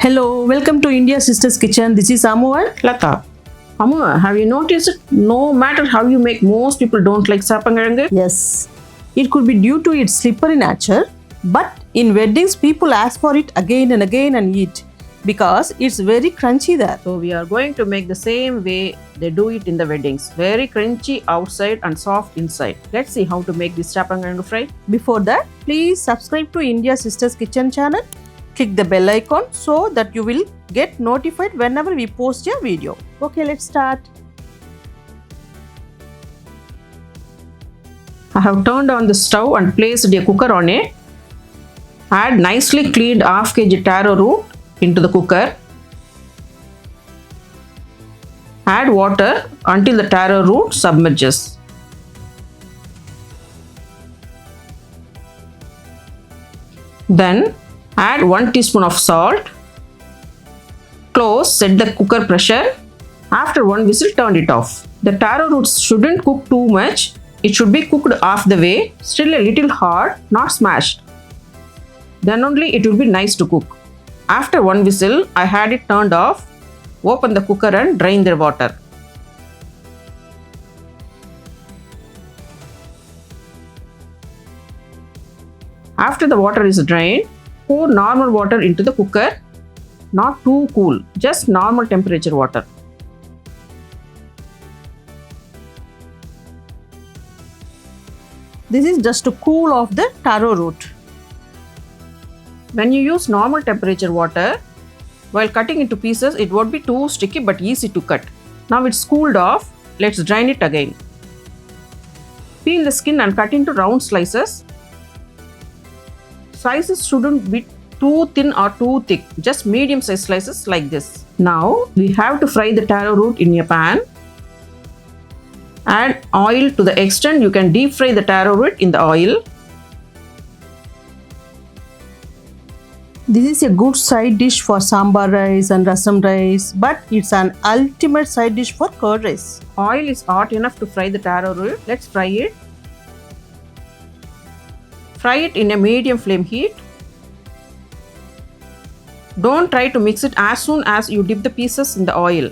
Hello, welcome to India Sisters Kitchen. This is Amu and Lata. Amu, have you noticed no matter how you make, most people don't like seppankizhangu? yes, it could be due to its slippery nature, but in weddings people ask for it again and again and eat because it's very crunchy there. So we are going to make the same way they do it in the weddings. Very crunchy outside and soft inside. Let's see how to make this seppankizhangu fry. Before that, please subscribe to India Sisters Kitchen channel. Click the bell icon so that you will get notified whenever we post a video. Okay, let's start. I have turned on the stove and placed a cooker on it. Add nicely cleaned half kg taro root into the cooker. Add water until the taro root submerges. Then add 1 teaspoon of salt. Close, set the cooker pressure. After one whistle, turn it off. The taro roots shouldn't cook too much. It should be cooked half the way, still a little hard, not smashed. Then only it will be nice to cook. After one whistle, I had it turned off. Open the cooker and drain the water. After the water is drained, pour normal water into the cooker, not too cool, just normal temperature water. This is just to cool off the taro root. When you use normal temperature water, while cutting into pieces, it won't be too sticky but easy to cut. Now it's cooled off, let's drain it again. Peel the skin and cut into round slices. Slices shouldn't be too thin or too thick, just medium size slices like this. Now we have to fry the taro root in a pan. Add oil to the extent you can deep fry the taro root in the oil. This is a good side dish for sambar rice and rasam rice, but it's an ultimate side dish for curd rice. Oil is hot enough to fry the taro root. Let's fry it. Fry it in a medium flame heat. Don't try to mix it as soon as you dip the pieces in the oil.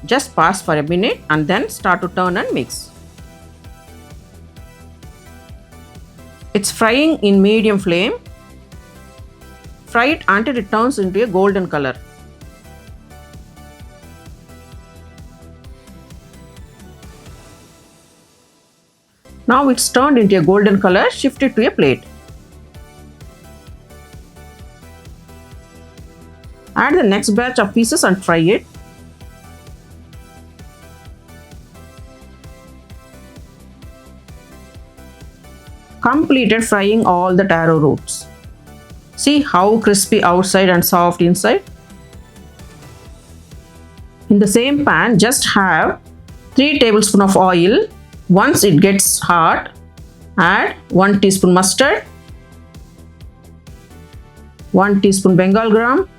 Just pause for a minute and then start to turn and mix. It's frying in medium flame. Fry it until it turns into a golden color. Now it's turned into a golden color. Shift it to a plate. Add the next batch of pieces and fry it. Completed frying all the taro roots. See how crispy outside and soft inside. In the same pan, just have 3 tablespoons of oil. Once it gets hot, add 1 teaspoon mustard, 1 teaspoon Bengal Gram,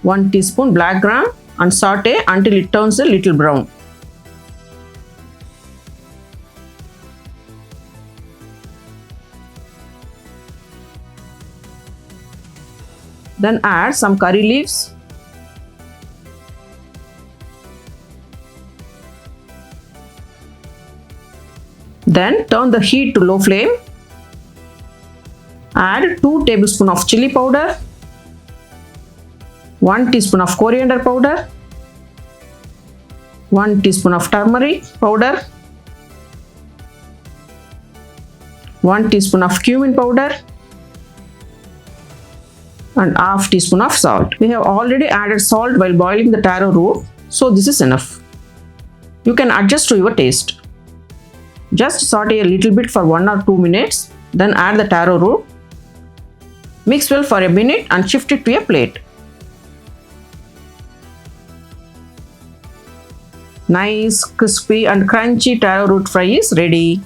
1 teaspoon black gram and saute until it turns a little brown. Then add some curry leaves. Then turn the heat to low flame. Add 2 tablespoons of chilli powder, 1 teaspoon of coriander powder, 1 teaspoon of turmeric powder, 1 teaspoon of cumin powder, and half teaspoon of salt. We have already added salt while boiling the taro root, so this is enough. You can adjust to your taste. Just saute a little bit for 1 or 2 minutes, then add the taro root. Mix well for a minute and shift it to a plate. Nice, crispy and crunchy taro root fry is ready.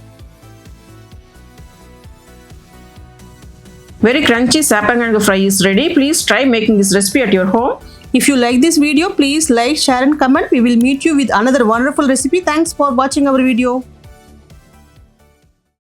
Very crunchy seppankizhangu fry is ready. Please try making this recipe at your home. If you like this video, please like, share and comment. We will meet you with another wonderful recipe. Thanks for watching our video.